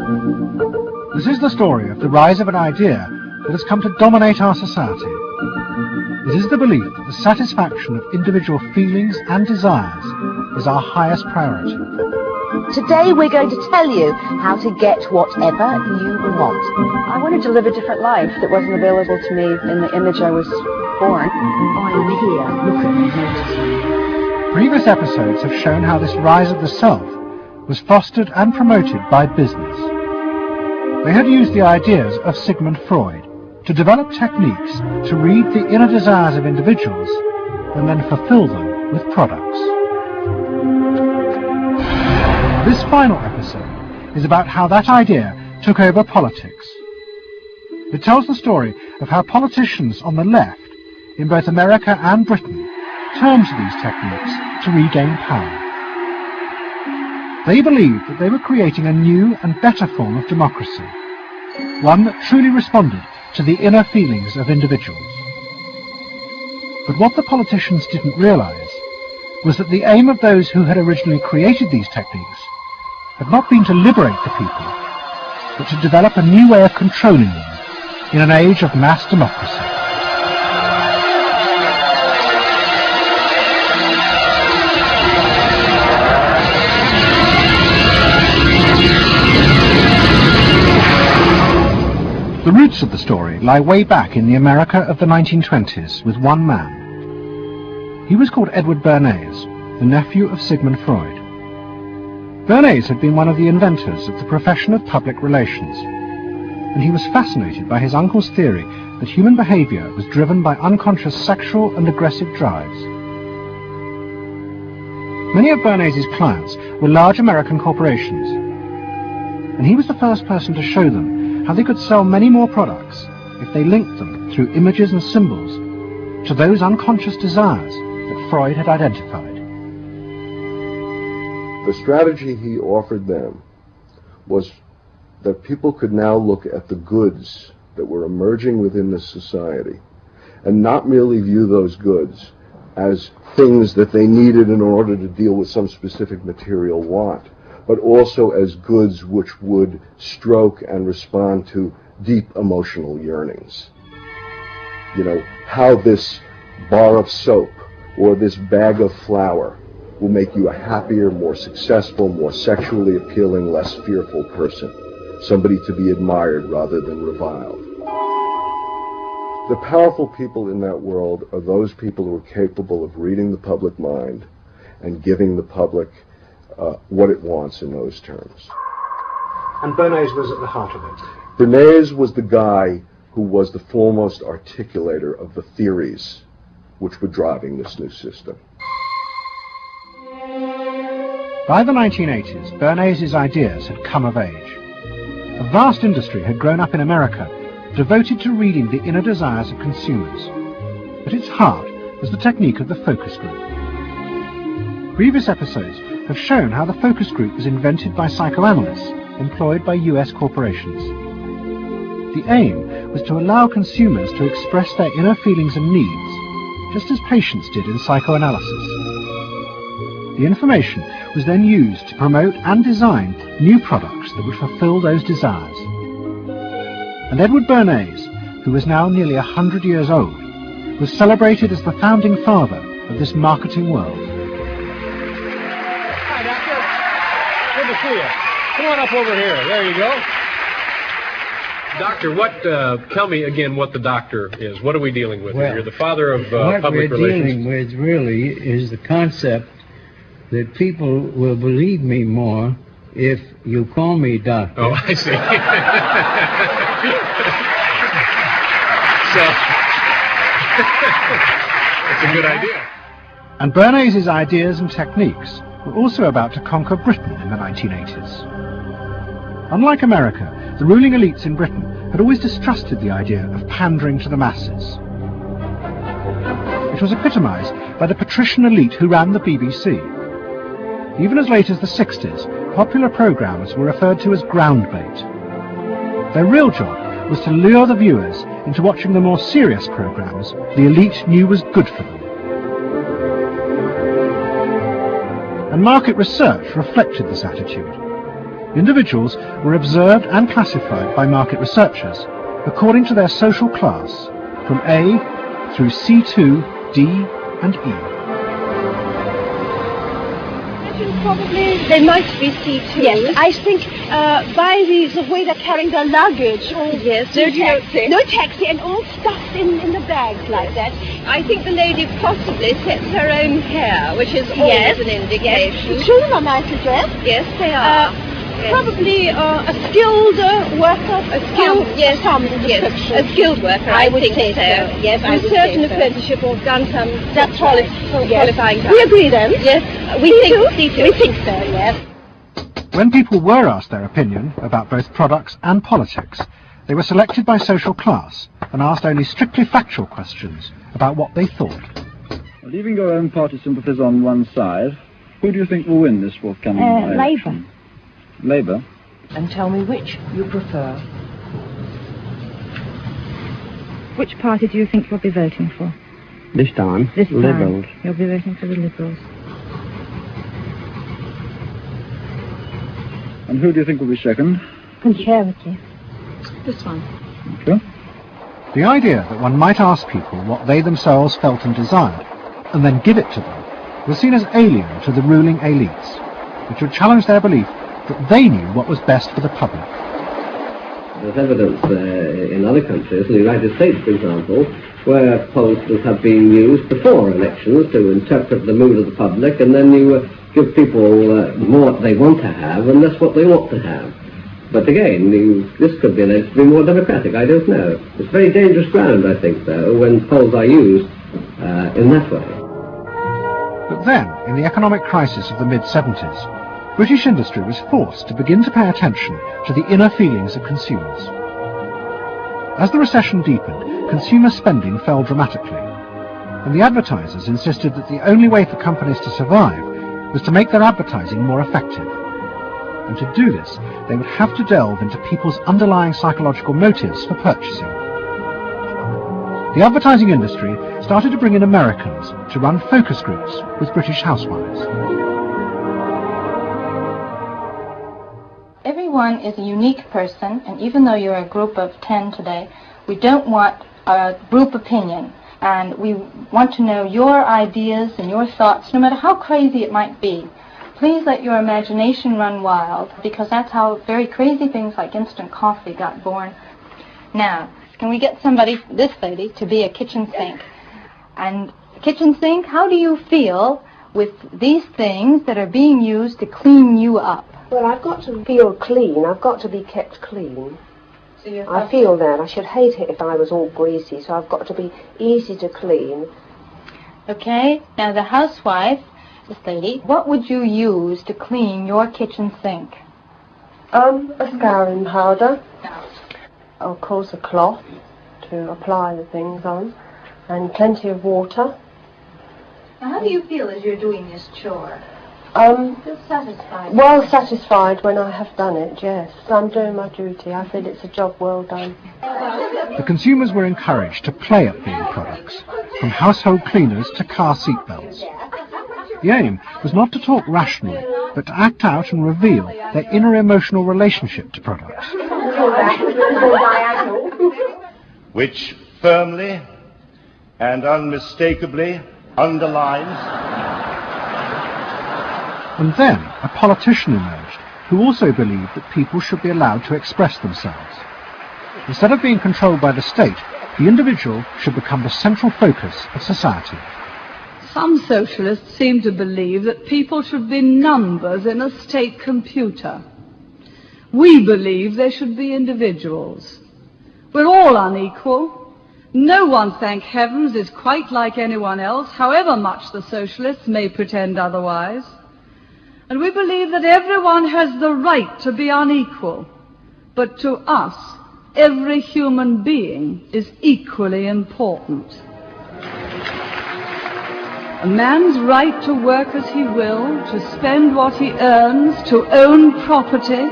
This is the story of the rise of an idea that has come to dominate our society. It is the belief that the satisfaction of individual feelings and desires is our highest priority. Today we're going to tell you how to get whatever you want. I wanted to live a different life that wasn't available to me in the image I was born. I'm here, look at me, notice me. Previous episodes have shown how this rise of the self was fostered and promoted by business. They had used the ideas of Sigmund Freud to develop techniques to read the inner desires of individuals and then fulfill them with products. This final episode is about how that idea took over politics. It tells the story of how politicians on the left, in both America and Britain, turned to these techniques to regain power. They believed that they were creating a new and better form of democracy, one that truly responded to the inner feelings of individuals. But what the politicians didn't realize was that the aim of those who had originally created these techniques had not been to liberate the people, but to develop a new way of controlling them in an age of mass democracy. The roots of the story lie way back in the America of the 1920s with one man. He was called Edward Bernays, the nephew of Sigmund Freud. Bernays had been one of the inventors of the profession of public relations, and he was fascinated by his uncle's theory that human behavior was driven by unconscious sexual and aggressive drives. Many of Bernays' clients were large American corporations, and he was the first person to show them how they could sell many more products if they linked them through images and symbols to those unconscious desires that Freud had identified. The strategy he offered them was that people could now look at the goods that were emerging within the society and not merely view those goods as things that they needed in order to deal with some specific material want, but also as goods which would stroke and respond to deep emotional yearnings. You know, how this bar of soap or this bag of flour will make you a happier, more successful, more sexually appealing, less fearful person, somebody to be admired rather than reviled. The powerful people in that world are those people who are capable of reading the public mind and giving the public what it wants in those terms. And Bernays was at the heart of it. Bernays was the guy who was the foremost articulator of the theories which were driving this new system. By the 1980s, Bernays' ideas had come of age. A vast industry had grown up in America, devoted to reading the inner desires of consumers. At its heart was the technique of the focus group. Previous episodes have shown how the focus group was invented by psychoanalysts employed by US corporations. The aim was to allow consumers to express their inner feelings and needs, just as patients did in psychoanalysis. The information was then used to promote and design new products that would fulfill those desires. And Edward Bernays, who was now nearly 100 years old, was celebrated as the founding father of this marketing world. Hi, Doctor. Good to see you. Come on up over here. There you go. Doctor, tell me again what the doctor is. What are we dealing with here? You're the father of public relations. What we're dealing with really is the concept that people will believe me more if you call me doctor. Oh, I see. So, that's a good idea. And Bernays' ideas and techniques were also about to conquer Britain in the 1980s. Unlike America, the ruling elites in Britain had always distrusted the idea of pandering to the masses. It was epitomized by the patrician elite who ran the BBC. Even as late as the 60s, popular programs were referred to as ground bait. Their real job was to lure the viewers into watching the more serious programs the elite knew was good for them. And market research reflected this attitude. individuals were observed and classified by market researchers according to their social class, from A through C2, D and E. Probably they might be C2. Yes, I think by the way they're carrying their luggage. Yes, no taxi and all stuffed in the bags like that. I think the lady possibly sets her own hair, which is always an indication. The children are nicely dressed. Yes, they are. Probably a skilled worker. A skilled, yes, a skilled worker. I would think say so. Yes, I would certain apprenticeship or done some qualifying. We agree then. Yes, we think so. Yes. When people were asked their opinion about both products and politics, they were selected by social class and asked only strictly factual questions about what they thought. Leaving your own party sympathies on one side, who do you think will win this forthcoming election? Labour. And tell me which you prefer. Which party do you think you'll be voting for? This time, Liberals. You'll be voting for the Liberals. And who do you think will be second? Conservative. This one. Okay. The idea that one might ask people what they themselves felt and desired, and then give it to them, was seen as alien to the ruling elites, which would challenge their belief that they knew what was best for the public. There's evidence in other countries, in the United States for example, where pollsters have been used before elections to interpret the mood of the public, and then you give people more what they want to have and less what they ought to have. But again, this could be alleged to be more democratic, I don't know. It's very dangerous ground, I think, though, when polls are used in that way. But then, in the economic crisis of the mid-70s, British industry was forced to begin to pay attention to the inner feelings of consumers. As the recession deepened, consumer spending fell dramatically, and the advertisers insisted that the only way for companies to survive was to make their advertising more effective. And to do this, they would have to delve into people's underlying psychological motives for purchasing. The advertising industry started to bring in Americans to run focus groups with British housewives. Everyone is a unique person, and even though you're a group of 10 today, we don't want a group opinion, and we want to know your ideas and your thoughts, no matter how crazy it might be. Please let your imagination run wild, because that's how very crazy things like instant coffee got born. Now, can we get somebody, this lady, to be a kitchen sink? And kitchen sink, how do you feel with these things that are being used to clean you up? Well, I've got to feel clean. I've got to be kept clean. So I feel that. I should hate it if I was all greasy, so I've got to be easy to clean. Okay, now the housewife, this lady, what would you use to clean your kitchen sink? A scouring powder. Of course, a cloth to apply the things on, and plenty of water. Now, how do you feel as you're doing this chore? Feel satisfied? Well satisfied when I have done it, yes. I'm doing my duty. I feel it's a job well done. The consumers were encouraged to play at being products, from household cleaners to car seat belts. The aim was not to talk rationally, but to act out and reveal their inner emotional relationship to products. Which firmly and unmistakably underlines. And then a politician emerged who also believed that people should be allowed to express themselves. Instead of being controlled by the state, the individual should become the central focus of society. Some socialists seem to believe that people should be numbers in a state computer. We believe they should be individuals. We're all unequal. No one, thank heavens, is quite like anyone else, however much the socialists may pretend otherwise. And we believe that everyone has the right to be unequal, but to us, every human being is equally important. A man's right to work as he will, to spend what he earns, to own property,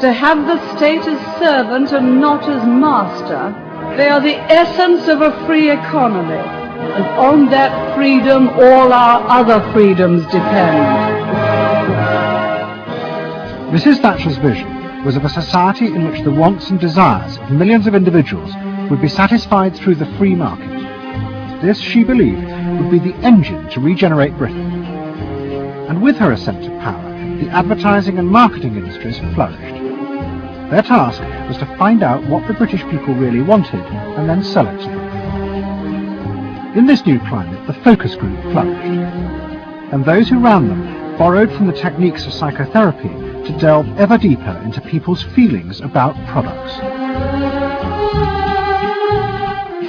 to have the state as servant and not as master, they are the essence of a free economy, and on that freedom all our other freedoms depend. Mrs. Thatcher's vision was of a society in which the wants and desires of millions of individuals would be satisfied through the free market. This, she believed, would be the engine to regenerate Britain. And with her ascent to power, the advertising and marketing industries flourished. Their task was to find out what the British people really wanted and then sell it to them. In this new climate, the focus group flourished, and those who ran them borrowed from the techniques of psychotherapy to delve ever deeper into people's feelings about products.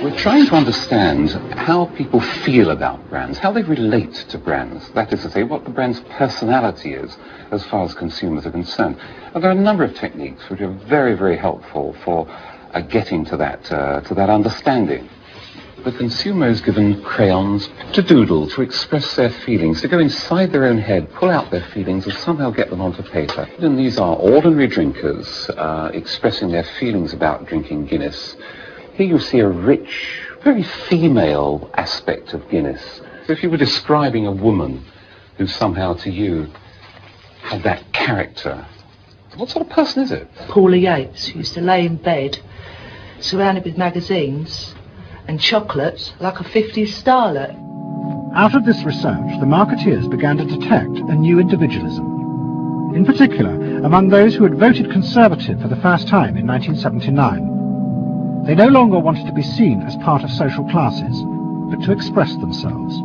We're trying to understand how people feel about brands, how they relate to brands, that is to say, what the brand's personality is as far as consumers are concerned. And there are a number of techniques which are very, very helpful for getting to that understanding. The consumer is given crayons to doodle, to express their feelings, to go inside their own head, pull out their feelings and somehow get them onto paper. And these are ordinary drinkers expressing their feelings about drinking Guinness. Here you see a rich, very female aspect of Guinness. So if you were describing a woman who somehow to you had that character, what sort of person is it? Paula Yates, who used to lay in bed, surrounded with magazines and chocolates like a 50s starlet. Out of this research, the marketeers began to detect a new individualism. In particular, among those who had voted Conservative for the first time in 1979. They no longer wanted to be seen as part of social classes, but to express themselves.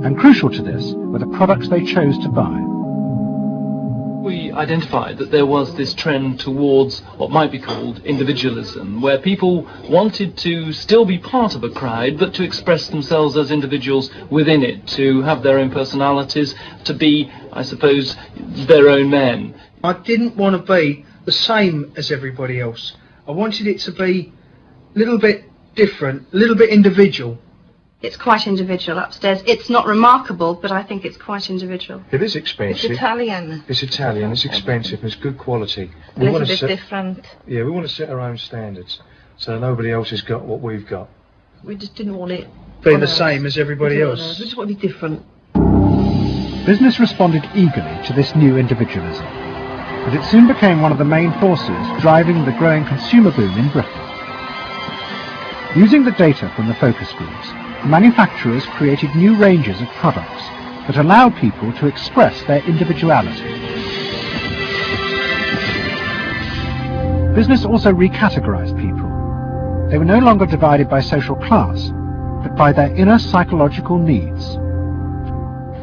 And crucial to this were the products they chose to buy. We identified that there was this trend towards what might be called individualism, where people wanted to still be part of a crowd, but to express themselves as individuals within it, to have their own personalities, to be, I suppose, their own men. I didn't want to be the same as everybody else. I wanted it to be a little bit different, a little bit individual. It's quite individual upstairs. It's not remarkable, but I think it's quite individual. It is expensive. It's Italian. It's Italian, it's expensive, it's good quality. A little bit different. Yeah, we want to set our own standards, so nobody else has got what we've got. We just didn't want it be the same as everybody else. We just want to be different. Business responded eagerly to this new individualism, and it soon became one of the main forces driving the growing consumer boom in Britain. Using the data from the focus groups, manufacturers created new ranges of products that allowed people to express their individuality. Business also recategorized people. They were no longer divided by social class, but by their inner psychological needs.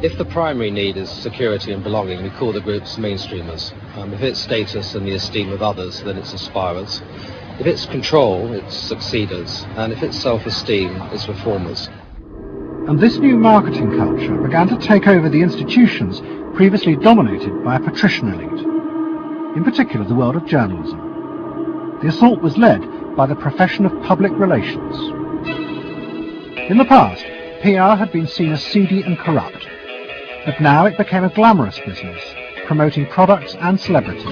If the primary need is security and belonging, we call the groups mainstreamers. If it's status and the esteem of others, then it's aspirers. If it's control, it's succeeders, and if it's self-esteem, it's reformers. And this new marketing culture began to take over the institutions previously dominated by a patrician elite, in particular the world of journalism. The assault was led by the profession of public relations. In the past, PR had been seen as seedy and corrupt, but now it became a glamorous business, promoting products and celebrities.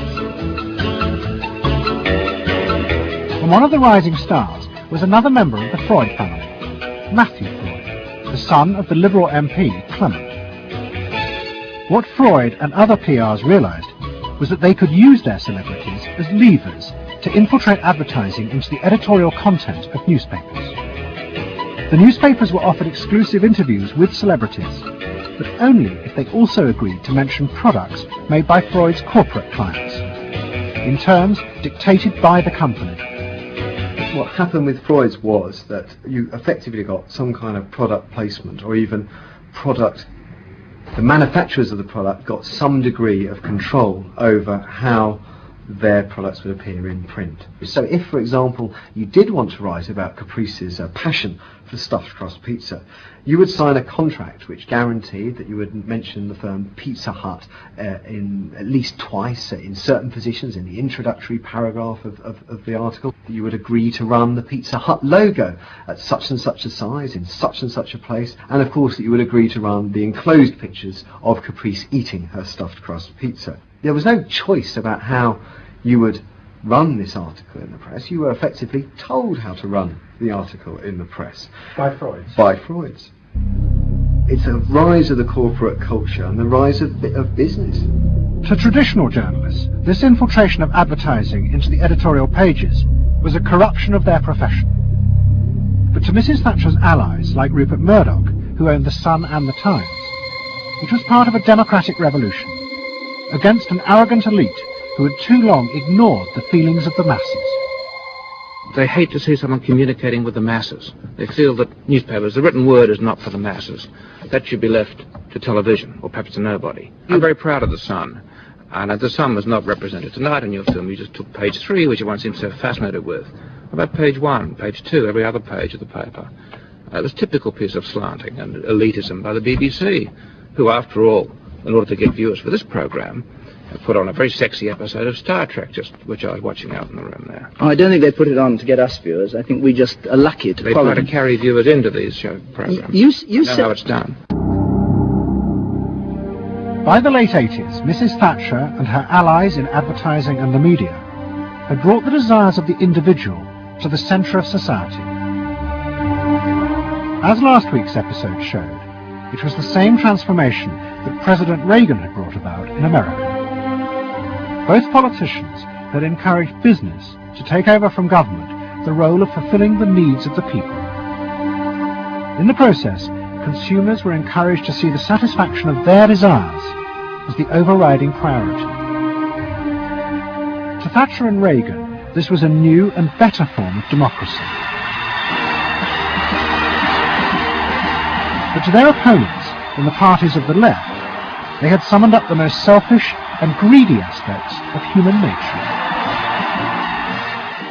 And one of the rising stars was another member of the Freud family, Matthew Freud, the son of the Liberal MP Clement. What Freud and other PRs realized was that they could use their celebrities as levers to infiltrate advertising into the editorial content of newspapers. The newspapers were offered exclusive interviews with celebrities, but only if they also agreed to mention products made by Freud's corporate clients, in terms dictated by the company. What happened with Freud's was that you effectively got some kind of product placement, or even product, the manufacturers of the product got some degree of control over how their products would appear in print. So if, for example, you did want to write about Caprice's passion for stuffed crust pizza, you would sign a contract which guaranteed that you would mention the firm Pizza Hut in at least twice in certain positions in the introductory paragraph of the article. You would agree to run the Pizza Hut logo at such and such a size in such and such a place, and of course that you would agree to run the enclosed pictures of Caprice eating her stuffed crust pizza. There was no choice about how you would run this article in the press. You were effectively told how to run the article in the press. By Freud's? By Freud's. It's a rise of the corporate culture and the rise of business. To traditional journalists, This infiltration of advertising into the editorial pages was a corruption of their profession. But to Mrs. Thatcher's allies, like Rupert Murdoch, who owned The Sun and The Times, it was part of a democratic revolution against an arrogant elite who had too long ignored the feelings of the masses. They hate to see someone communicating with the masses. They feel that newspapers, the written word, is not for the masses. That should be left to television, or perhaps to nobody. I'm very proud of The Sun. And The Sun was not represented tonight in your film. You just took page 3, which everyone seems so fascinated with. What about page 1, page 2, every other page of the paper? It was a typical piece of slanting and elitism by the BBC, who, after all, in order to get viewers for this program, put on a very sexy episode of Star Trek, which I was watching out in the room there. Oh, I don't think they put it on to get us viewers. I think we just are lucky to follow. They try to carry viewers into these show programs. You know how it's done. By the late 80s, Mrs. Thatcher and her allies in advertising and the media had brought the desires of the individual to the centre of society. As last week's episode showed, it was the same transformation that President Reagan had brought about in America. Both politicians had encouraged business to take over from government the role of fulfilling the needs of the people. In the process, consumers were encouraged to see the satisfaction of their desires as the overriding priority. To Thatcher and Reagan, this was a new and better form of democracy. But to their opponents in the parties of the left, they had summoned up the most selfish and greedy aspects of human nature.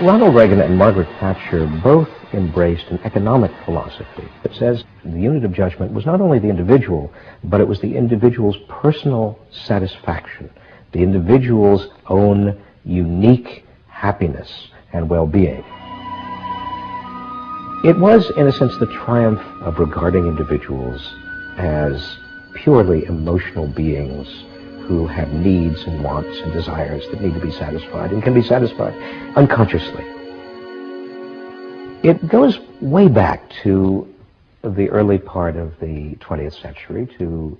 Ronald Reagan and Margaret Thatcher both embraced an economic philosophy that says the unit of judgment was not only the individual, but it was the individual's personal satisfaction, the individual's own unique happiness and well-being. It was, in a sense, the triumph of regarding individuals as purely emotional beings who have needs and wants and desires that need to be satisfied and can be satisfied unconsciously. It goes way back to the early part of the 20th century, to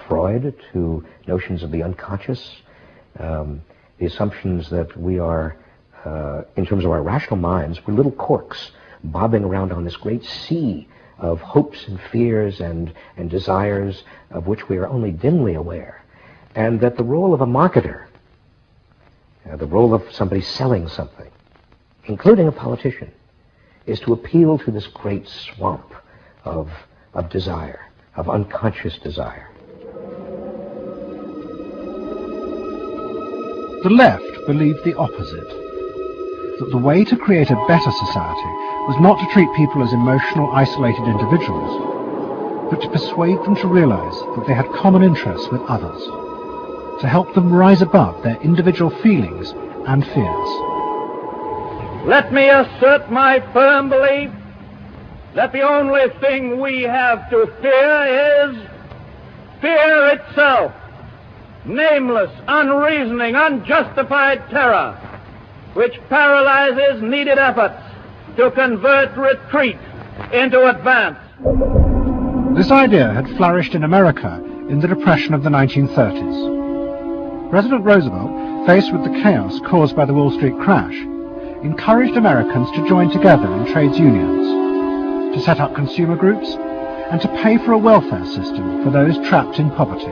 Freud, to notions of the unconscious, the assumptions that we are, in terms of our rational minds, we're little corks bobbing around on this great sea of hopes and fears and desires of which we are only dimly aware. And that the role of a marketer, the role of somebody selling something, including a politician, is to appeal to this great swamp of desire, of unconscious desire. The left believed the opposite, that the way to create a better society was not to treat people as emotional, isolated individuals, but to persuade them to realize that they had common interests with others, to help them rise above their individual feelings and fears. Let me assert my firm belief that the only thing we have to fear is fear itself, nameless, unreasoning, unjustified terror, which paralyzes needed efforts to convert retreat into advance. This idea had flourished in America in the Depression of the 1930s. President Roosevelt, faced with the chaos caused by the Wall Street crash, encouraged Americans to join together in trades unions, to set up consumer groups, and to pay for a welfare system for those trapped in poverty.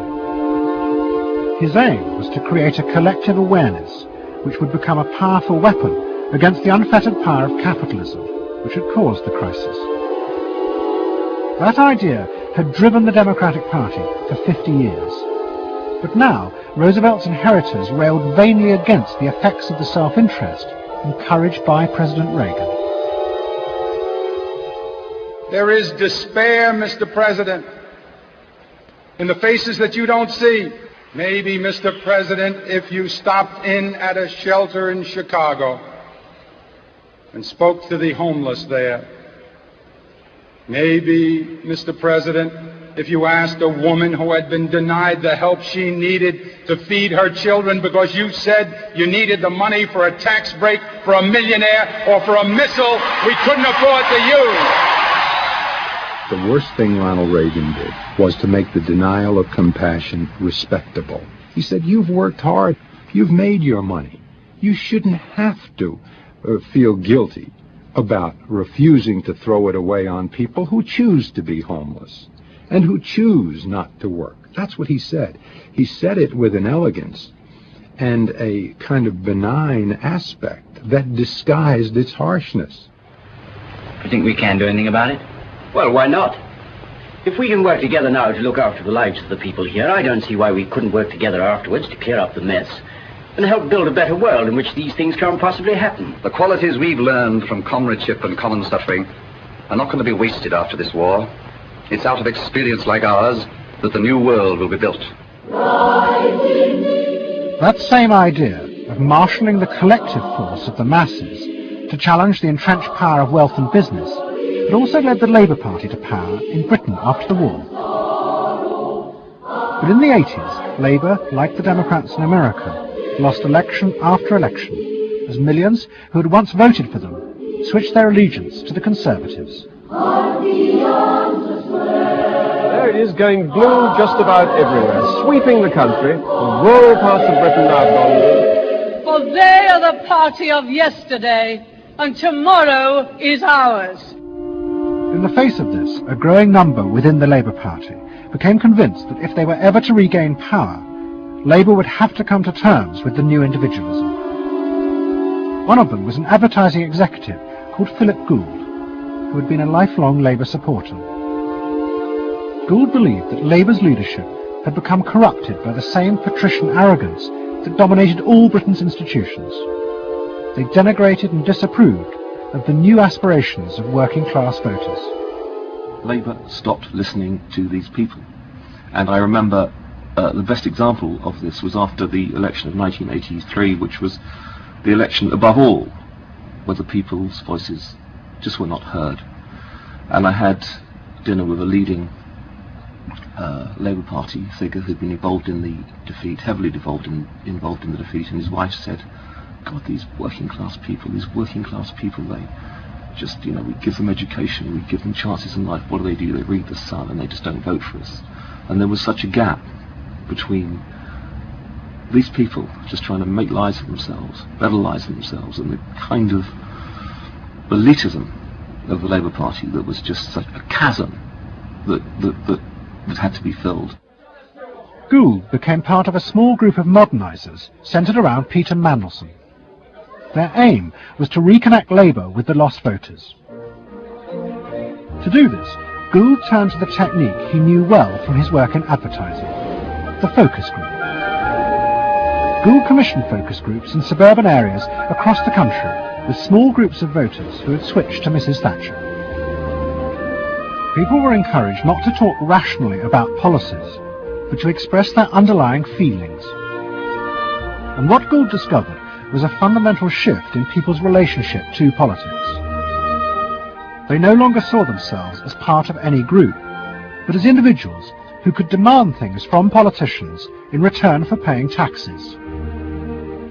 His aim was to create a collective awareness which would become a powerful weapon against the unfettered power of capitalism, which had caused the crisis. That idea had driven the Democratic Party for 50 years. But now, Roosevelt's inheritors railed vainly against the effects of the self-interest encouraged by President Reagan. There is despair, Mr. President, in the faces that you don't see. Maybe, Mr. President, if you stopped in at a shelter in Chicago and spoke to the homeless there. Maybe, Mr. President, if you asked a woman who had been denied the help she needed to feed her children because you said you needed the money for a tax break for a millionaire or for a missile we couldn't afford to use. The worst thing Ronald Reagan did was to make the denial of compassion respectable. He said, you've worked hard. You've made your money. You shouldn't have to feel guilty about refusing to throw it away on people who choose to be homeless and who choose not to work. That's what he said. He said it with an elegance and a kind of benign aspect that disguised its harshness. You think we can do anything about it? Well, why not? If we can work together now to look after the lives of the people here, I don't see why we couldn't work together afterwards to clear up the mess and help build a better world in which these things can't possibly happen. The qualities we've learned from comradeship and common suffering are not going to be wasted after this war. It's out of experience like ours that the new world will be built. That same idea of marshalling the collective force of the masses to challenge the entrenched power of wealth and business had also led the Labour Party to power in Britain after the war. But in the 80s, Labour, like the Democrats in America, lost election after election as millions who had once voted for them switched their allegiance to the Conservatives. There it is, going blue just about everywhere, sweeping the country, the rural parts of Britain now gone blue. For they are the party of yesterday, and tomorrow is ours. In the face of this, a growing number within the Labour Party became convinced that if they were ever to regain power, Labour would have to come to terms with the new individualism. One of them was an advertising executive called Philip Gould, who had been a lifelong Labour supporter. Gould believed that Labour's leadership had become corrupted by the same patrician arrogance that dominated all Britain's institutions. They denigrated and disapproved of the new aspirations of working-class voters. Labour stopped listening to these people. And I remember the best example of this was after the election of 1983, which was the election above all where the people's voices just were not heard. And I had dinner with a leading Labour Party figure who'd been involved in the defeat, heavily involved in the defeat, and his wife said, God, these working class people, they just, we give them education, we give them chances in life, what do? They read the Sun and they just don't vote for us. And there was such a gap between these people just trying to make lives for themselves, better lives for themselves, and the kind of elitism of the Labour Party that was just such a chasm that had to be filled. Gould became part of a small group of modernisers centred around Peter Mandelson. Their aim was to reconnect Labour with the lost voters. To do this, Gould turned to the technique he knew well from his work in advertising, the focus group. Gould commissioned focus groups in suburban areas across the country with small groups of voters who had switched to Mrs. Thatcher. People were encouraged not to talk rationally about policies, but to express their underlying feelings. And what Gould discovered was a fundamental shift in people's relationship to politics. They no longer saw themselves as part of any group, but as individuals who could demand things from politicians in return for paying taxes,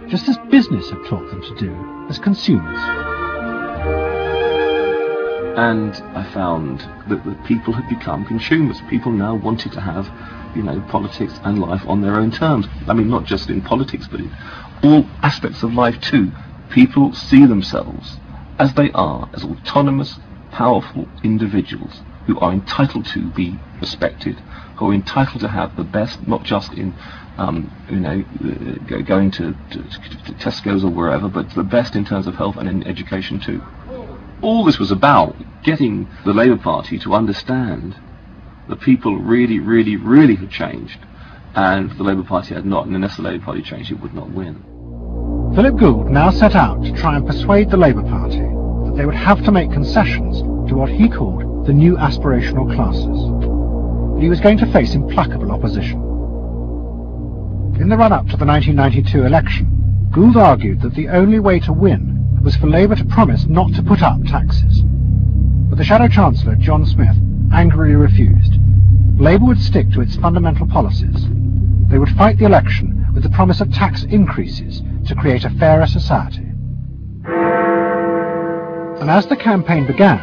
just as business had taught them to do as consumers. And I found that people had become consumers. People now wanted to have, politics and life on their own terms. I mean, not just in politics, but in all aspects of life too. People see themselves as they are, as autonomous, powerful individuals who are entitled to be respected, who are entitled to have the best, not just in, going to Tesco's or wherever, but the best in terms of health and in education too. All this was about getting the Labour Party to understand that people really, really, really had changed, and the Labour Party had not, and unless the Labour Party changed, it would not win. Philip Gould now set out to try and persuade the Labour Party that they would have to make concessions to what he called the new aspirational classes. But he was going to face implacable opposition. In the run-up to the 1992 election, Gould argued that the only way to win was for Labour to promise not to put up taxes. But the Shadow Chancellor, John Smith, angrily refused. Labour would stick to its fundamental policies. They would fight the election with the promise of tax increases to create a fairer society. And as the campaign began,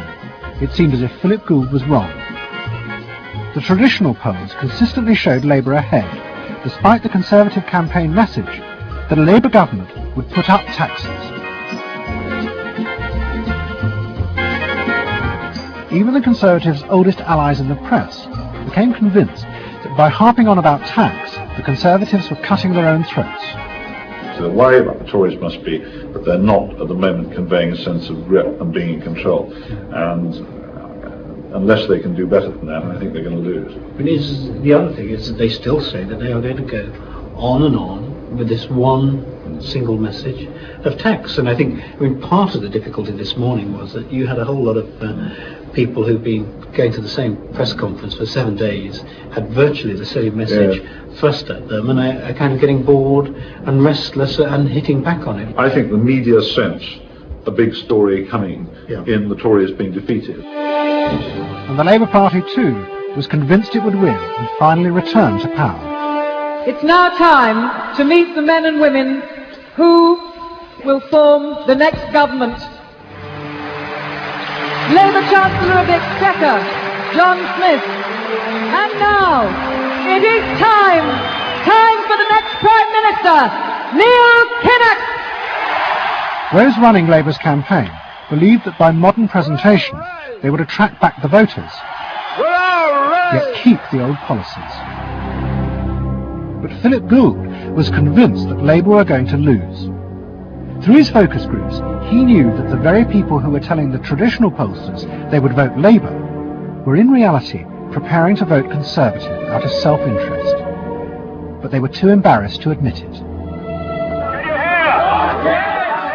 it seemed as if Philip Gould was wrong. The traditional polls consistently showed Labour ahead, despite the Conservative campaign message that a Labour government would put up taxes. Even the Conservatives' oldest allies in the press became convinced that by harping on about tax, the Conservatives were cutting their own throats. So the worry about the Tories must be that they're not at the moment conveying a sense of grip and being in control. And unless they can do better than that, I think they're going to lose. The other thing is that they still say that they are going to go on and on with this one single message of tax. And I think, part of the difficulty this morning was that you had a whole lot of people who've been going to the same press conference for 7 days, had virtually the same message thrust at them, and are kind of getting bored and restless and hitting back on it. I think the media sense a big story coming in the Tories being defeated. And the Labour Party too was convinced it would win and finally return to power. It's now time to meet the men and women who will form the next government. Labour Chancellor of the Exchequer, John Smith. And now, it is time for the next Prime Minister, Neil Kinnock. Those running Labour's campaign believed that by modern presentation they would attract back the voters, yet keep the old policies. But Philip Gould was convinced that Labour were going to lose. Through his focus groups, he knew that the very people who were telling the traditional pollsters they would vote Labour were in reality preparing to vote Conservative out of self-interest. But they were too embarrassed to admit it.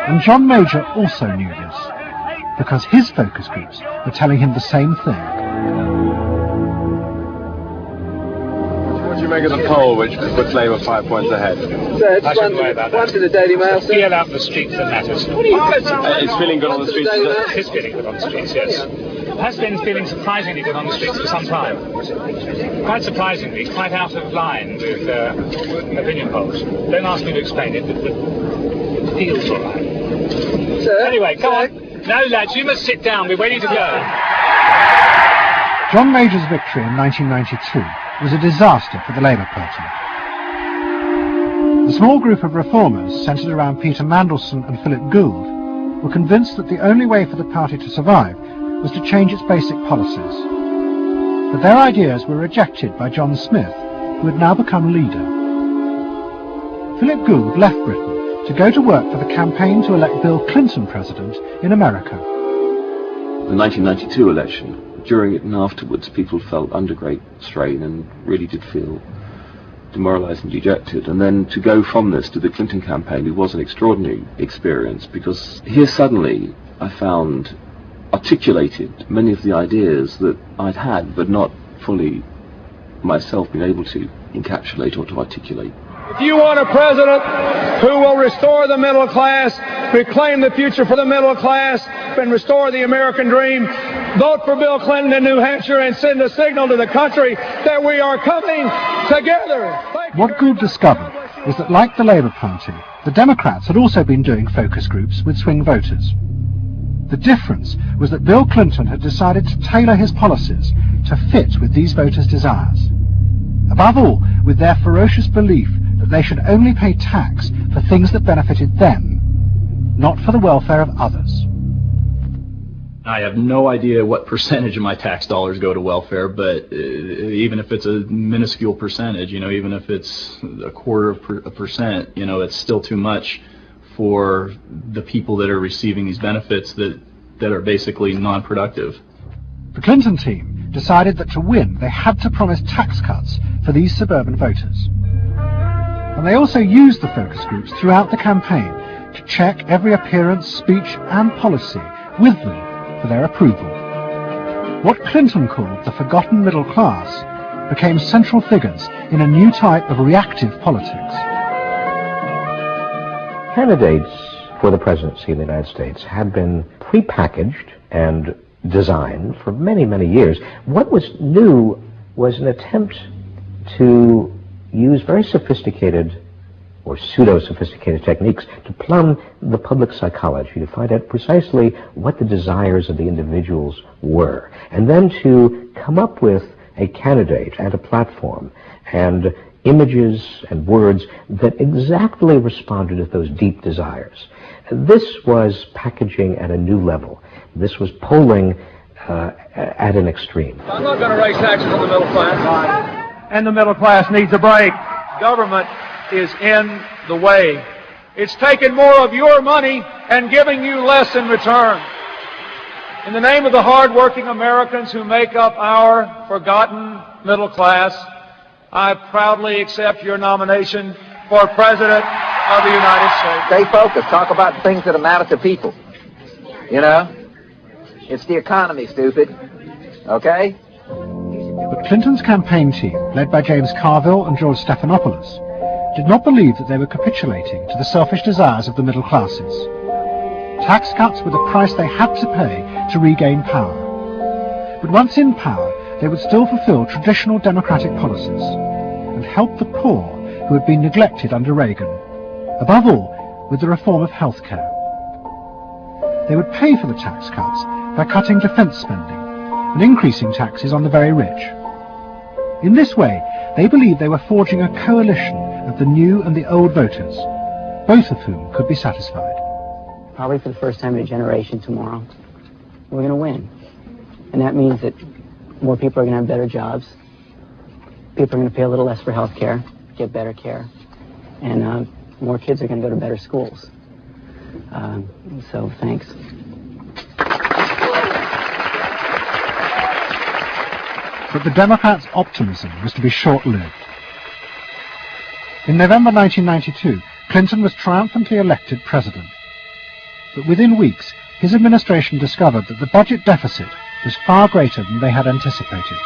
And John Major also knew this, because his focus groups were telling him the same thing. What do you make of the poll which puts Labour 5 points ahead? Sir, it's one to the Daily Mail, sir. Feel out in the streets that matters. What do you it's feeling good on the streets. It is feeling good on the streets, yes. It has been feeling surprisingly good on the streets for some time. Quite surprisingly, quite out of line with opinion polls. Don't ask me to explain it, but it feels all right. Sir, anyway, come on. No, lads, you must sit down. We're waiting to go. John Major's victory in 1992 was a disaster for the Labour Party. The small group of reformers centred around Peter Mandelson and Philip Gould were convinced that the only way for the party to survive was to change its basic policies. But their ideas were rejected by John Smith, who had now become leader. Philip Gould left Britain to go to work for the campaign to elect Bill Clinton president in America. The 1992 election, during it and afterwards, people felt under great strain and really did feel demoralised and dejected. And then to go from this to the Clinton campaign, it was an extraordinary experience, because here suddenly I found articulated many of the ideas that I'd had but not fully myself been able to encapsulate or to articulate. If you want a president who will restore the middle class, reclaim the future for the middle class, and restore the American dream, vote for Bill Clinton in New Hampshire and send a signal to the country that we are coming together. What Gould discovered was that, like the Labour Party, the Democrats had also been doing focus groups with swing voters. The difference was that Bill Clinton had decided to tailor his policies to fit with these voters' desires. Above all, with their ferocious belief that they should only pay tax for things that benefited them, not for the welfare of others. I have no idea what percentage of my tax dollars go to welfare, but even if it's a minuscule percentage, even if it's a quarter of a percent, it's still too much for the people that are receiving these benefits that are basically non-productive. The Clinton team decided that to win they had to promise tax cuts for these suburban voters. And they also used the focus groups throughout the campaign to check every appearance, speech and policy with them for their approval. What Clinton called the forgotten middle class became central figures in a new type of reactive politics. Candidates for the presidency of the United States had been prepackaged and designed for many, many years. What was new was an attempt to use very sophisticated or pseudo-sophisticated techniques to plumb the public psychology, to find out precisely what the desires of the individuals were, and then to come up with a candidate and a platform and images and words that exactly responded to those deep desires. This was packaging at a new level. This was polling at an extreme. I'm not going to raise taxes on the middle class. And the middle class needs a break. Government is in the way. It's taking more of your money and giving you less in return. In the name of the hard-working Americans who make up our forgotten middle class, I proudly accept your nomination for President of the United States. Stay focused. Talk about things that matter to people. You know? It's the economy, stupid. Okay? But Clinton's campaign team, led by James Carville and George Stephanopoulos, did not believe that they were capitulating to the selfish desires of the middle classes. Tax cuts were the price they had to pay to regain power. But once in power, they would still fulfill traditional democratic policies and help the poor who had been neglected under Reagan, above all with the reform of health care. They would pay for the tax cuts by cutting defence spending and increasing taxes on the very rich. In this way, they believed they were forging a coalition of the new and the old voters, both of whom could be satisfied. Probably for the first time in a generation tomorrow, we're going to win. And that means that more people are going to have better jobs. People are going to pay a little less for health care, get better care. And more kids are going to go to better schools. So thanks. But the Democrats' optimism was to be short-lived. In November 1992, Clinton was triumphantly elected president. But within weeks, his administration discovered that the budget deficit was far greater than they had anticipated.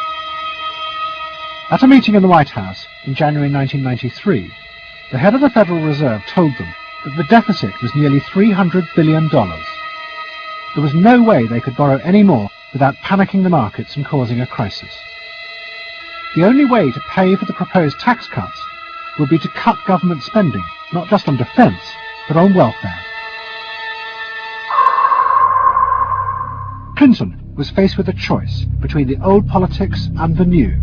At a meeting in the White House in January 1993, the head of the Federal Reserve told them that the deficit was nearly $300 billion. There was no way they could borrow any more without panicking the markets and causing a crisis. The only way to pay for the proposed tax cuts would be to cut government spending, not just on defence, but on welfare. Clinton was faced with a choice between the old politics and the new,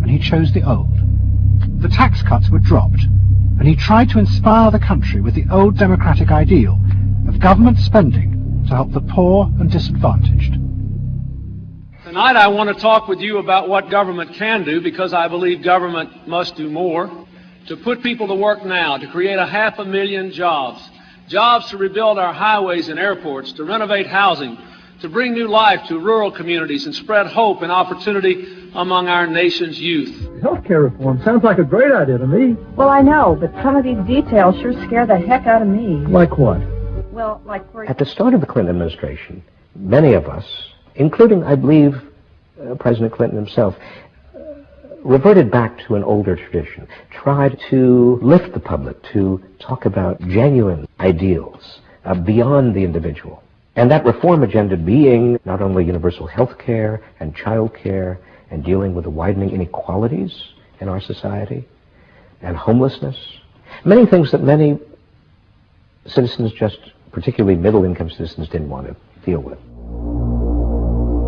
and he chose the old. The tax cuts were dropped, and he tried to inspire the country with the old democratic ideal of government spending to help the poor and disadvantaged. Tonight I want to talk with you about what government can do, because I believe government must do more. To put people to work now, to create 500,000 jobs. Jobs to rebuild our highways and airports, to renovate housing, to bring new life to rural communities and spread hope and opportunity among our nation's youth. Healthcare reform sounds like a great idea to me. Well, I know, but some of these details sure scare the heck out of me. Like what? Well, like for... At the start of the Clinton administration, many of us, including, I believe, President Clinton himself, reverted back to an older tradition, tried to lift the public, to talk about genuine ideals beyond the individual. And that reform agenda being not only universal health care and child care and dealing with the widening inequalities in our society and homelessness, many things that many citizens, just particularly middle-income citizens, didn't want to deal with.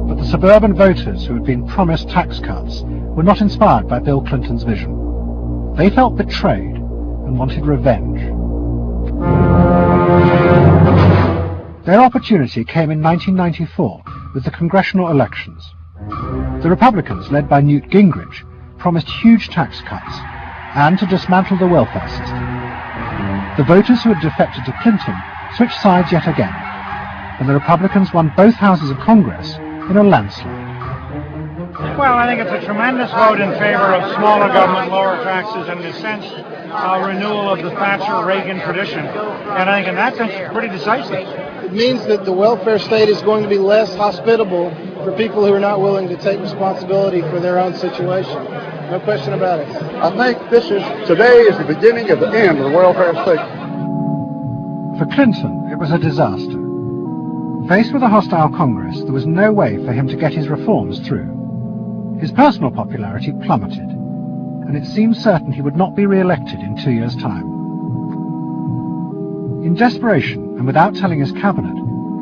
But the suburban voters who had been promised tax cuts were not inspired by Bill Clinton's vision. They felt betrayed and wanted revenge. Their opportunity came in 1994 with the congressional elections. The Republicans, led by Newt Gingrich, promised huge tax cuts and to dismantle the welfare system. The voters who had defected to Clinton switched sides yet again, and the Republicans won both houses of Congress in a landslide. Well, I think it's a tremendous vote in favor of smaller government, lower taxes, and in a sense, a renewal of the Thatcher-Reagan tradition. And I think in that sense, it's pretty decisive. It means that the welfare state is going to be less hospitable for people who are not willing to take responsibility for their own situation. No question about it. I think today is the beginning of the end of the welfare state. For Clinton, it was a disaster. Faced with a hostile Congress, there was no way for him to get his reforms through. His personal popularity plummeted, and it seemed certain he would not be re-elected in 2 years' time. In desperation, and without telling his cabinet,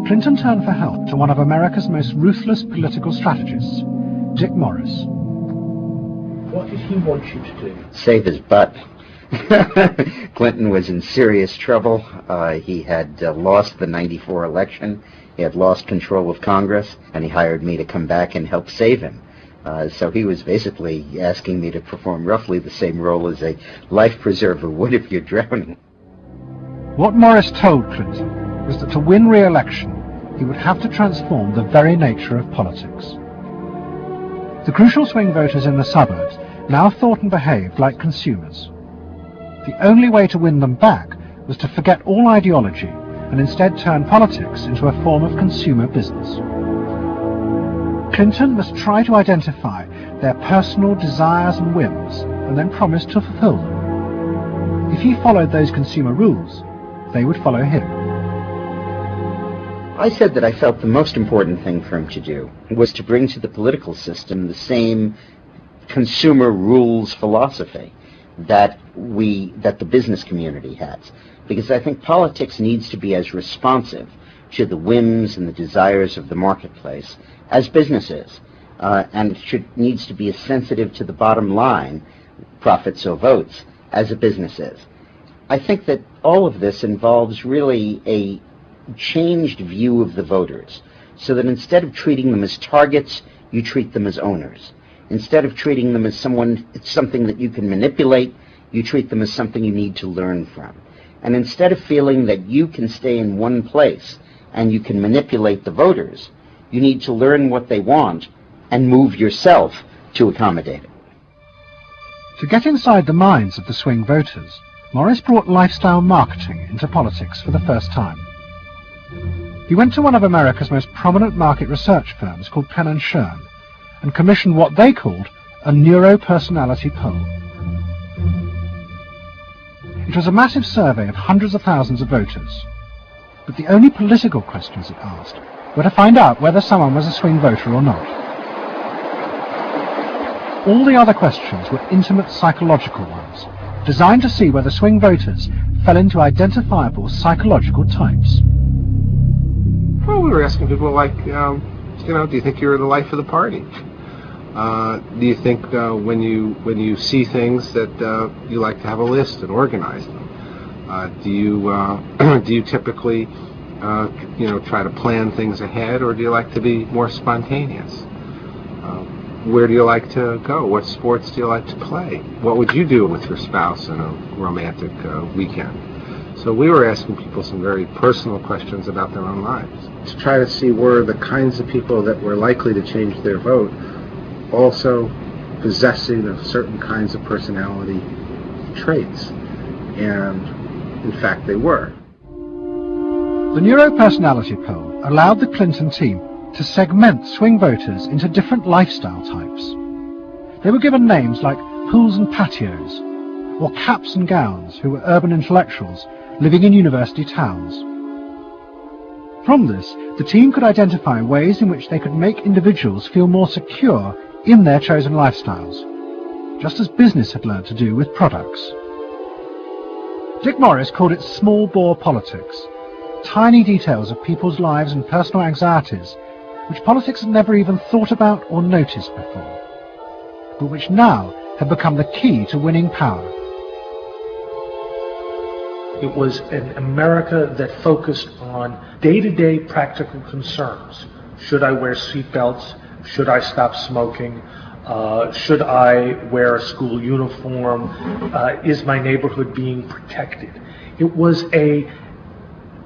Clinton turned for help to one of America's most ruthless political strategists, Dick Morris. What did he want you to do? Save his butt. Clinton was in serious trouble. He had lost the '94 election. He had lost control of Congress, and he hired me to come back and help save him. So he was basically asking me to perform roughly the same role as a life preserver would if you're drowning. What Morris told Clinton was that to win re-election, he would have to transform the very nature of politics. The crucial swing voters in the suburbs now thought and behaved like consumers. The only way to win them back was to forget all ideology and instead turn politics into a form of consumer business. Clinton must try to identify their personal desires and whims and then promise to fulfill them. If he followed those consumer rules, they would follow him. I said that I felt the most important thing for him to do was to bring to the political system the same consumer rules philosophy that the business community has. Because I think politics needs to be as responsive to the whims and the desires of the marketplace as business is. And it needs to be as sensitive to the bottom line, profits or votes, as a business is. I think that all of this involves really a changed view of the voters, so that instead of treating them as targets, you treat them as owners. Instead of treating them as something that you can manipulate, you treat them as something you need to learn from. And instead of feeling that you can stay in one place and you can manipulate the voters, you need to learn what they want and move yourself to accommodate it. To get inside the minds of the swing voters, Morris brought lifestyle marketing into politics for the first time. He went to one of America's most prominent market research firms called Penn & Shern and commissioned what they called a neuro-personality poll. It was a massive survey of hundreds of thousands of voters, but the only political questions it asked were to find out whether someone was a swing voter or not. All the other questions were intimate psychological ones, designed to see whether swing voters fell into identifiable psychological types. Well, we were asking people like, do you think you're the life of the party? Do you think when you see things that you like to have a list and organize them? Do you typically try to plan things ahead, or do you like to be more spontaneous? Where do you like to go? What sports do you like to play? What would you do with your spouse on a romantic weekend? So we were asking people some very personal questions about their own lives to try to see were the kinds of people that were likely to change their vote also possessing of certain kinds of personality traits. And in fact they were. The neuro-personality poll allowed the Clinton team to segment swing voters into different lifestyle types. They were given names like pools and patios, or caps and gowns, who were urban intellectuals living in university towns. From this, the team could identify ways in which they could make individuals feel more secure in their chosen lifestyles, just as business had learned to do with products. Dick Morris called it small-bore politics, tiny details of people's lives and personal anxieties which politics had never even thought about or noticed before, but which now had become the key to winning power. It was an America that focused on day-to-day practical concerns. Should I wear seatbelts? Should I stop smoking? Should I wear a school uniform? Is my neighborhood being protected? It was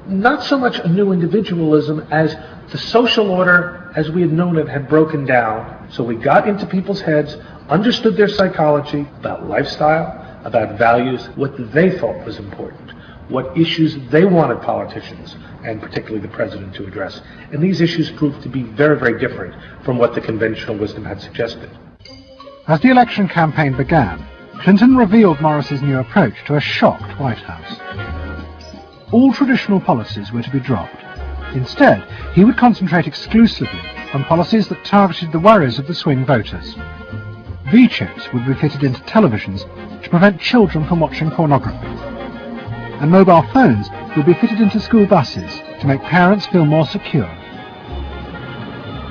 not so much a new individualism as the social order as we had known it had broken down. So we got into people's heads, understood their psychology about lifestyle, about values, what they thought was important, what issues they wanted politicians, and particularly the president, to address. And these issues proved to be very, very different from what the conventional wisdom had suggested. As the election campaign began, Clinton revealed Morris's new approach to a shocked White House. All traditional policies were to be dropped. Instead, he would concentrate exclusively on policies that targeted the worries of the swing voters. V-chips would be fitted into televisions to prevent children from watching pornography. And mobile phones would be fitted into school buses to make parents feel more secure.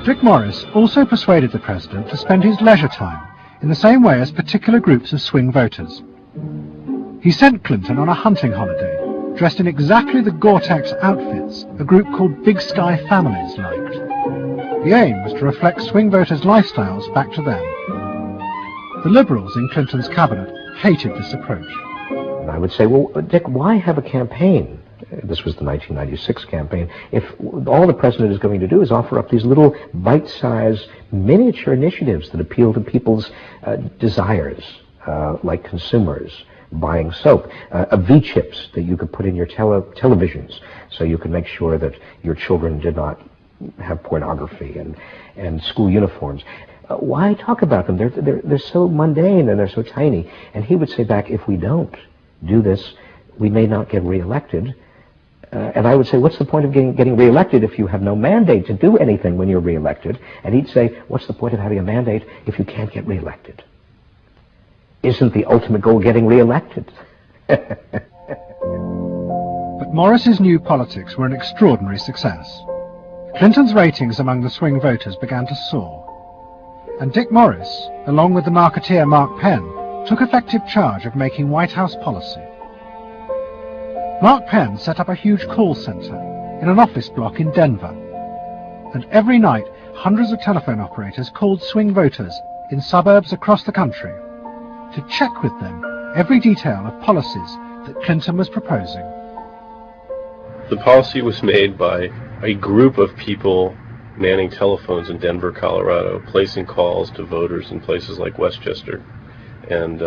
Dick Morris also persuaded the president to spend his leisure time in the same way as particular groups of swing voters. He sent Clinton on a hunting holiday, dressed in exactly the Gore-Tex outfits a group called Big Sky Families liked. The aim was to reflect swing voters' lifestyles back to them. The Liberals in Clinton's cabinet hated this approach. And I would say, well, Dick, why have a campaign? This was the 1996 campaign. If all the president is going to do is offer up these little bite-sized miniature initiatives that appeal to people's desires, like consumers, buying soap, V-chips that you could put in your televisions so you could make sure that your children did not have pornography, and school uniforms. Why talk about them? They're so mundane and they're so tiny. And he would say back, if we don't do this, we may not get reelected. And I would say, what's the point of getting reelected if you have no mandate to do anything when you're reelected? And he'd say, what's the point of having a mandate if you can't get reelected? Isn't the ultimate goal getting reelected? But Morris's new politics were an extraordinary success. Clinton's ratings among the swing voters began to soar. And Dick Morris, along with the marketeer Mark Penn, took effective charge of making White House policy. Mark Penn set up a huge call center in an office block in Denver. And every night, hundreds of telephone operators called swing voters in suburbs across the country to check with them every detail of policies that Clinton was proposing. The policy was made by a group of people manning telephones in Denver, Colorado, placing calls to voters in places like Westchester and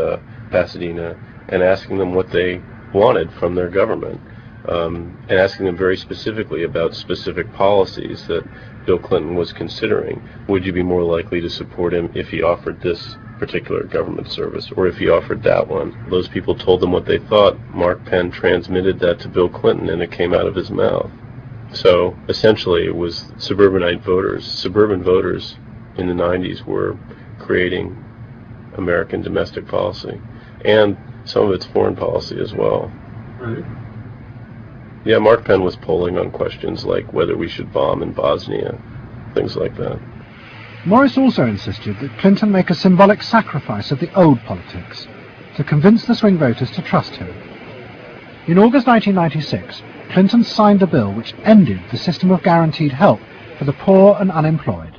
Pasadena, and asking them what they wanted from their government, and asking them very specifically about specific policies that Bill Clinton was considering. Would you be more likely to support him if he offered this particular government service, or if he offered that one? Those people told them what they thought. Mark Penn transmitted that to Bill Clinton, and it came out of his mouth. So essentially it was suburban voters in the 90s were creating American domestic policy, and some of its foreign policy as well. Right. Yeah, Mark Penn was polling on questions like whether we should bomb in Bosnia, things like that. Morris also insisted that Clinton make a symbolic sacrifice of the old politics to convince the swing voters to trust him. In August 1996, Clinton signed a bill which ended the system of guaranteed help for the poor and unemployed.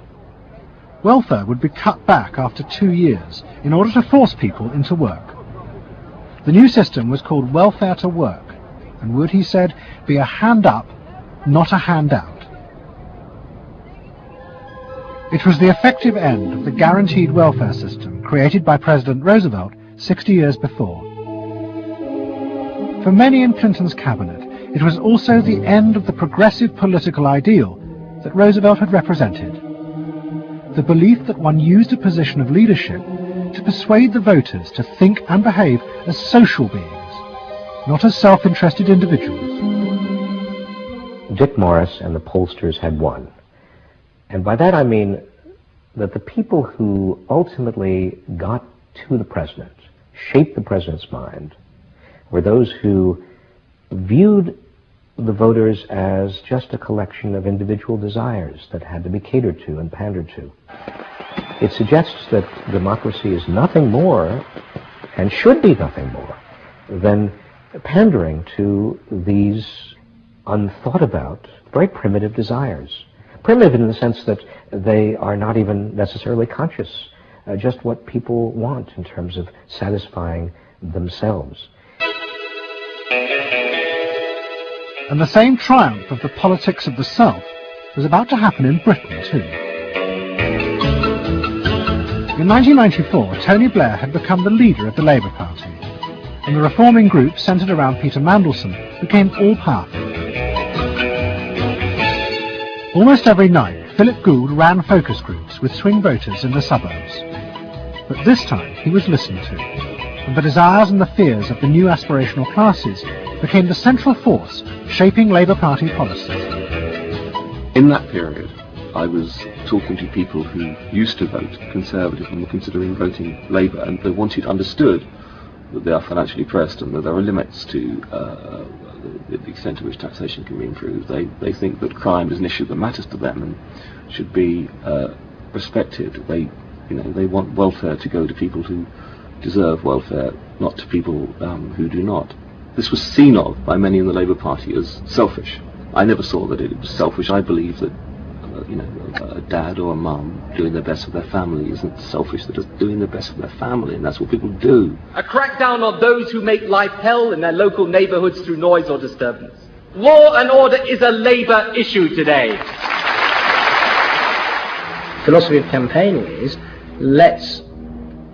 Welfare would be cut back after 2 years in order to force people into work. The new system was called welfare to work, and would, he said, be a hand up, not a handout. It was the effective end of the guaranteed welfare system created by President Roosevelt 60 years before. For many in Clinton's cabinet, it was also the end of the progressive political ideal that Roosevelt had represented. The belief that one used a position of leadership to persuade the voters to think and behave as social beings, not as self-interested individuals. Dick Morris and the pollsters had won. And by that I mean that the people who ultimately got to the president, shaped the president's mind, were those who viewed the voters as just a collection of individual desires that had to be catered to and pandered to. It suggests that democracy is nothing more, and should be nothing more, than pandering to these unthought about, very primitive desires. Primitive in the sense that they are not even necessarily conscious, just what people want in terms of satisfying themselves. And the same triumph of the politics of the South was about to happen in Britain too. In 1994, Tony Blair had become the leader of the Labour Party, and the reforming group centred around Peter Mandelson became all-powerful. Almost every night, Philip Gould ran focus groups with swing voters in the suburbs. But this time he was listened to, and the desires and the fears of the new aspirational classes became the central force shaping Labour Party policies. In that period, I was talking to people who used to vote Conservative and were considering voting Labour, and they understood that they are financially pressed and that there are limits to the extent to which taxation can be improved. They think that crime is an issue that matters to them and should be respected. They You know, they want welfare to go to people who deserve welfare, not to people who do not. This was seen of by many in the Labour Party as selfish. I never saw that it was selfish. I believe that you know, a dad or a mum doing their best for their family isn't selfish. They're just doing their best for their family, and that's what people do. A crackdown on those who make life hell in their local neighbourhoods through noise or disturbance. Law and order is a Labour issue today. Philosophy of campaigning is, let's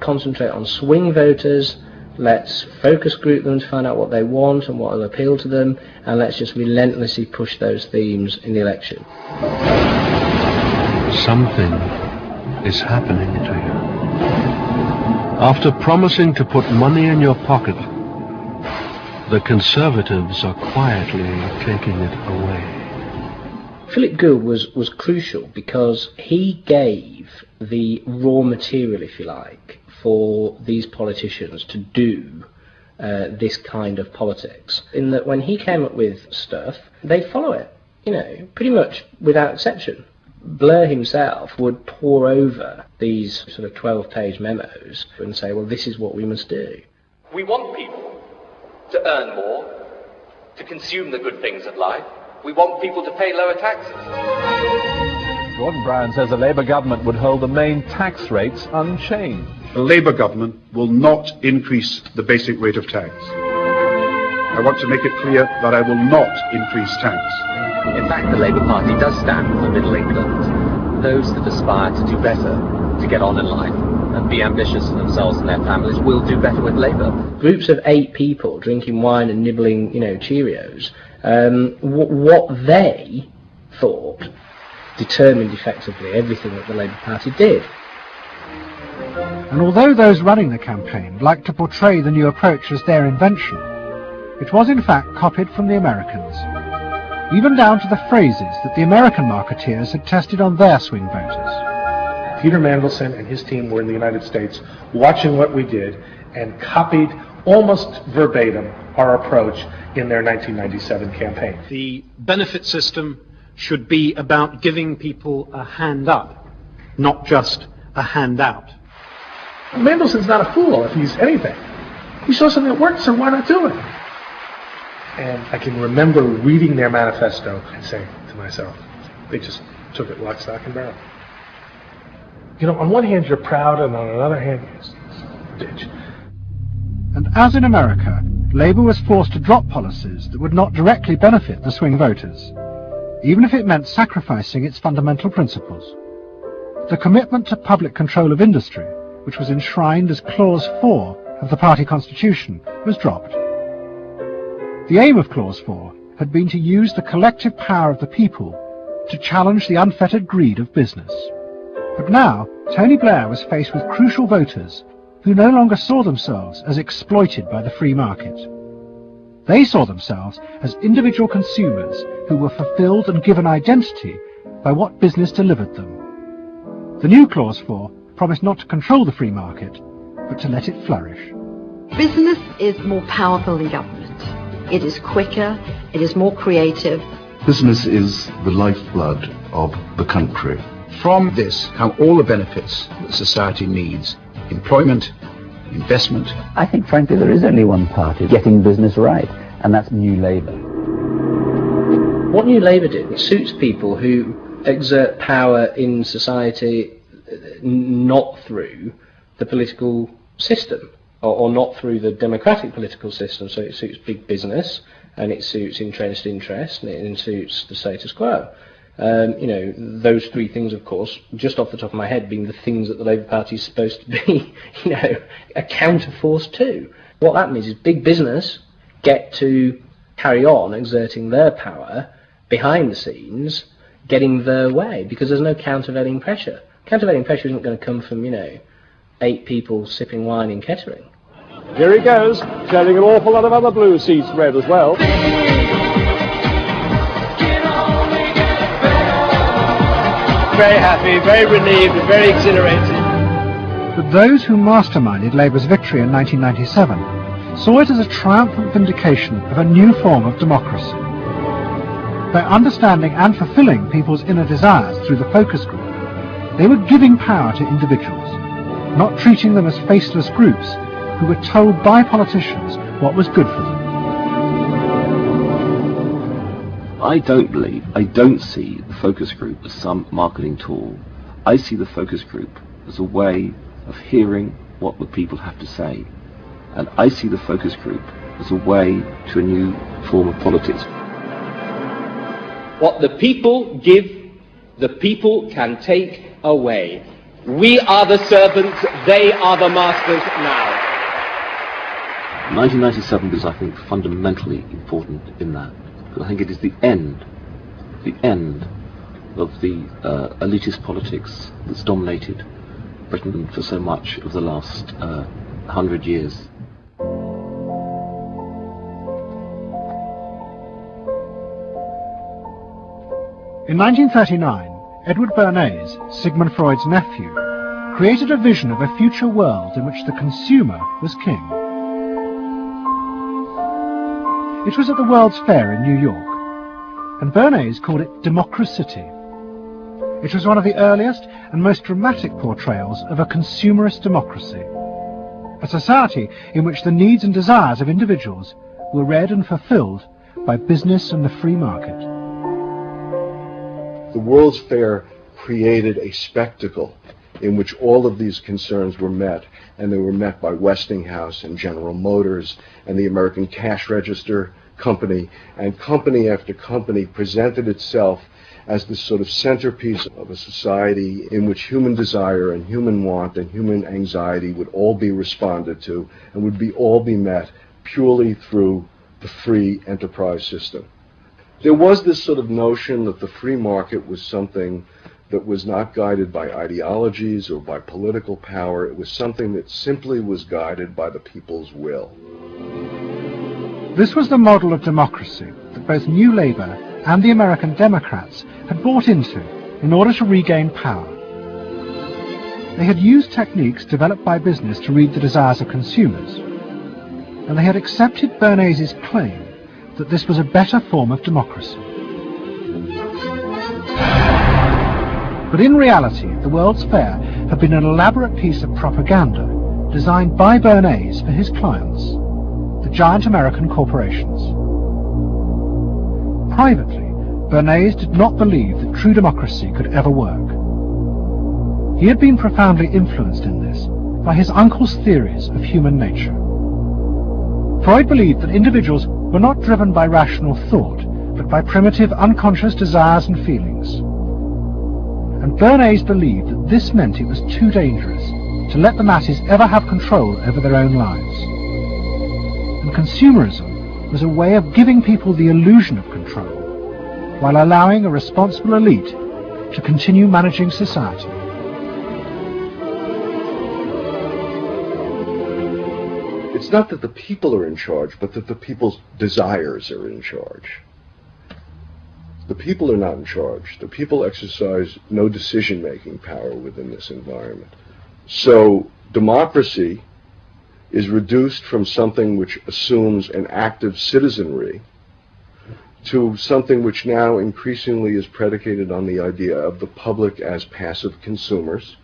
concentrate on swing voters, let's focus group them to find out what they want and what will appeal to them, and let's just relentlessly push those themes in the election. Something is happening to you. After promising to put money in your pocket, the Conservatives are quietly taking it away. Philip Gould was crucial because he gave the raw material, if you like, for these politicians to do this kind of politics. In that when he came up with stuff, they'd follow it, you know, pretty much without exception. Blair himself would pore over these sort of 12-page memos and say, well, this is what we must do. We want people to earn more, to consume the good things of life. We want people to pay lower taxes. Gordon Brown says the Labour government would hold the main tax rates unchanged. The Labour government will not increase the basic rate of tax. I want to make it clear that I will not increase tax. In fact, the Labour Party does stand for middle England, those that aspire to do better, to get on in life, and be ambitious for themselves and their families will do better with Labour. Groups of 8 people drinking wine and nibbling, you know, Cheerios, what they thought determined effectively everything that the Labour Party did. And although those running the campaign liked to portray the new approach as their invention, it was in fact copied from the Americans, even down to the phrases that the American marketeers had tested on their swing voters. Peter Mandelson and his team were in the United States watching what we did and copied almost verbatim our approach in their 1997 campaign. The benefit system should be about giving people a hand up, not just a handout. Mandelson's not a fool if he's anything. He saw something that worked, so why not do it? And I can remember reading their manifesto and saying to myself, they just took it lock, stock, and barrel. You know, on one hand you're proud, and on another hand, you're bitch. And as in America, Labour was forced to drop policies that would not directly benefit the swing voters, even if it meant sacrificing its fundamental principles. The commitment to public control of industry, which was enshrined as Clause 4 of the party constitution, was dropped. The aim of Clause 4 had been to use the collective power of the people to challenge the unfettered greed of business. But now, Tony Blair was faced with crucial voters who no longer saw themselves as exploited by the free market. They saw themselves as individual consumers who were fulfilled and given identity by what business delivered them. The new Clause 4 promised not to control the free market, but to let it flourish. Business is more powerful than government. It is quicker, it is more creative. Business is the lifeblood of the country. From this come all the benefits that society needs: employment, investment. I think, frankly, there is only one party getting business right, and that's New Labour. What New Labour did, it suits people who exert power in society not through the political system, or not through the democratic political system. So it suits big business, and it suits entrenched interest, and it suits the status quo. You know, those 3 things, of course, just off the top of my head, being the things that the Labour Party is supposed to be, you know, a counterforce to. What that means is big business get to carry on exerting their power behind the scenes, getting their way, because there's no countervailing pressure. Countervailing pressure isn't going to come from, you know, 8 people sipping wine in Kettering. Here he goes, selling an awful lot of other blue seats red as well. Very happy, very relieved, and very exhilarated. But those who masterminded Labour's victory in 1997 saw it as a triumphant vindication of a new form of democracy. By understanding and fulfilling people's inner desires through the focus group, they were giving power to individuals, not treating them as faceless groups who were told by politicians what was good for them. I don't see the focus group as some marketing tool. I see the focus group as a way of hearing what the people have to say. And I see the focus group as a way to a new form of politics. What the people give, the people can take away. We are the servants, they are the masters now. 1997 is, I think, fundamentally important in that. Because I think it is the end of the elitist politics that's dominated Britain for so much of the last 100 years. In 1939, Edward Bernays, Sigmund Freud's nephew, created a vision of a future world in which the consumer was king. It was at the World's Fair in New York, and Bernays called it Democracy. It was one of the earliest and most dramatic portrayals of a consumerist democracy, a society in which the needs and desires of individuals were read and fulfilled by business and the free market. The World's Fair created a spectacle in which all of these concerns were met, and they were met by Westinghouse and General Motors and the American Cash Register Company, and company after company presented itself as this sort of centerpiece of a society in which human desire and human want and human anxiety would all be responded to and would all be met purely through the free enterprise system. There was this sort of notion that the free market was something that was not guided by ideologies or by political power. It was something that simply was guided by the people's will. This was the model of democracy that both New Labour and the American Democrats had bought into in order to regain power. They had used techniques developed by business to read the desires of consumers, and they had accepted Bernays' claim that this was a better form of democracy. But in reality, the World's Fair had been an elaborate piece of propaganda designed by Bernays for his clients, the giant American corporations. Privately, Bernays did not believe that true democracy could ever work. He had been profoundly influenced in this by his uncle's theories of human nature. Freud believed that individuals were not driven by rational thought, but by primitive unconscious desires and feelings. And Bernays believed that this meant it was too dangerous to let the masses ever have control over their own lives. And consumerism was a way of giving people the illusion of control, while allowing a responsible elite to continue managing society. It's not that the people are in charge, but that the people's desires are in charge. The people are not in charge. The people exercise no decision-making power within this environment. So democracy is reduced from something which assumes an active citizenry to something which now increasingly is predicated on the idea of the public as passive consumers,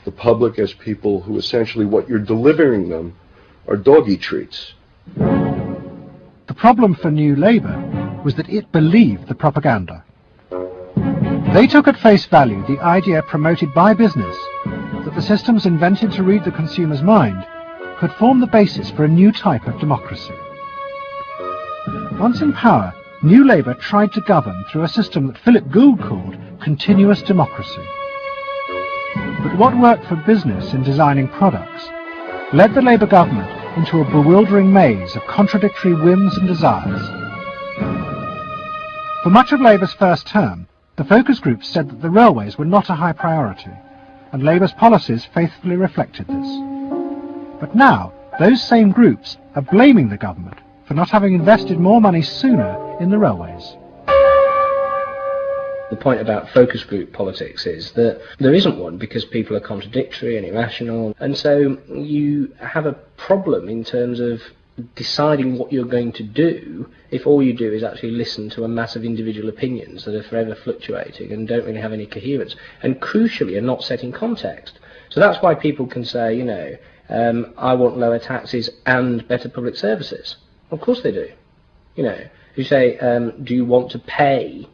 the public as people who essentially what you're delivering them are doggy treats. The problem for New Labour was that it believed the propaganda. They took at face value the idea promoted by business that the systems invented to read the consumer's mind could form the basis for a new type of democracy. Once in power, New Labour tried to govern through a system that Philip Gould called continuous democracy. But what worked for business in designing products led the Labour government into a bewildering maze of contradictory whims and desires. For much of Labour's first term, the focus groups said that the railways were not a high priority, and Labour's policies faithfully reflected this. But now, those same groups are blaming the government for not having invested more money sooner in the railways. The point about focus group politics is that there isn't one because people are contradictory and irrational, and so you have a problem in terms of deciding what you're going to do if all you do is actually listen to a mass of individual opinions that are forever fluctuating and don't really have any coherence, and crucially are not set in context. So that's why people can say, you know, I want lower taxes and better public services. Of course they do. You know, you say, do you want to pay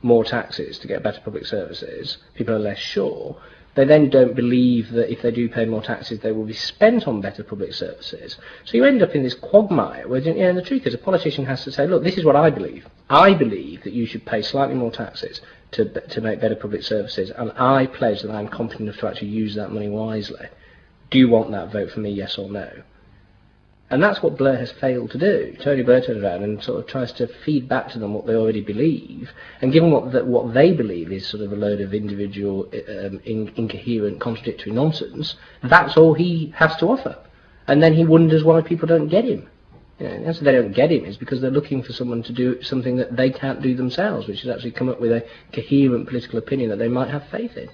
more taxes to get better public services? People are less sure. They then don't believe that if they do pay more taxes, they will be spent on better public services. So you end up in this quagmire where, you know, and the truth is a politician has to say, look, this is what I believe. I believe that you should pay slightly more taxes to make better public services, and I pledge that I'm competent enough to actually use that money wisely. Do you want that? Vote for me, yes or no. And that's what Blair has failed to do. Tony Blair turns around and sort of tries to feed back to them what they already believe, and given what they believe is sort of a load of individual, incoherent, contradictory nonsense, that's all he has to offer. And then he wonders why people don't get him. You know, the answer they don't get him is because they're looking for someone to do something that they can't do themselves, which is actually come up with a coherent political opinion that they might have faith in.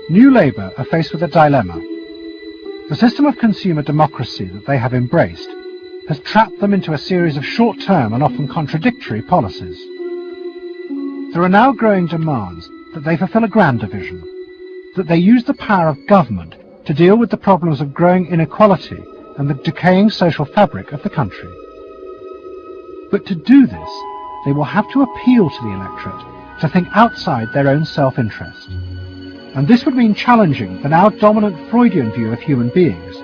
New Labour are faced with a dilemma. The system of consumer democracy that they have embraced has trapped them into a series of short-term and often contradictory policies. There are now growing demands that they fulfil a grander vision, that they use the power of government to deal with the problems of growing inequality and the decaying social fabric of the country. But to do this, they will have to appeal to the electorate to think outside their own self-interest. And this would mean challenging the now dominant Freudian view of human beings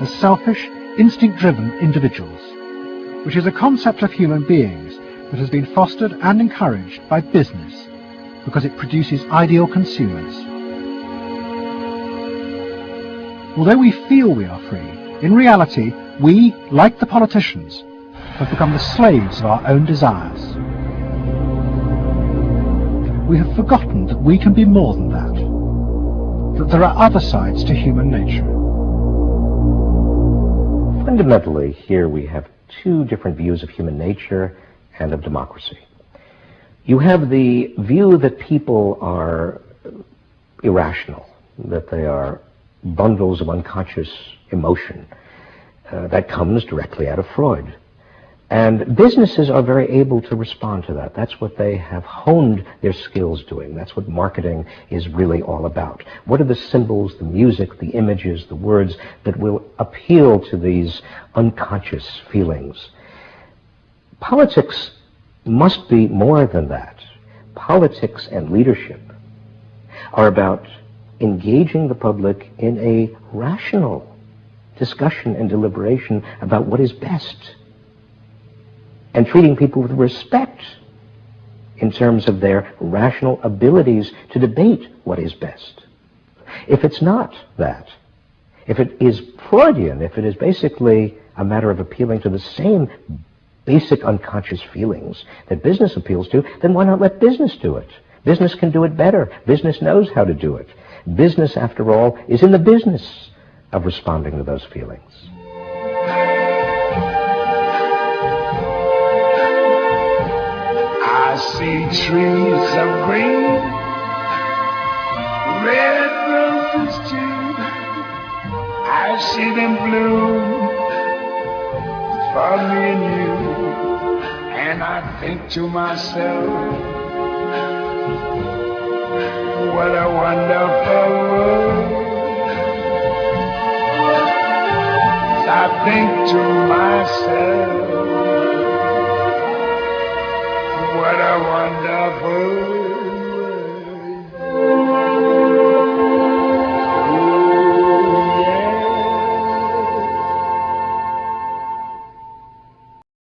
as selfish, instinct-driven individuals, which is a concept of human beings that has been fostered and encouraged by business because it produces ideal consumers. Although we feel we are free, in reality, we, like the politicians, have become the slaves of our own desires. We have forgotten that we can be more than that there are other sides to human nature. Fundamentally, here we have two different views of human nature and of democracy. You have the view that people are irrational, that they are bundles of unconscious emotion. That comes directly out of Freud. And businesses are very able to respond to that. That's what they have honed their skills doing. That's what marketing is really all about. What are the symbols, the music, the images, the words that will appeal to these unconscious feelings? Politics must be more than that. Politics and leadership are about engaging the public in a rational discussion and deliberation about what is best, and treating people with respect in terms of their rational abilities to debate what is best. If it's not that, if it is Freudian, if it is basically a matter of appealing to the same basic unconscious feelings that business appeals to, then why not let business do it? Business can do it better. Business knows how to do it. Business, after all, is in the business of responding to those feelings. I see trees of green, red roses too. I see them bloom for me and you. And I think to myself, what a wonderful world. I think to myself,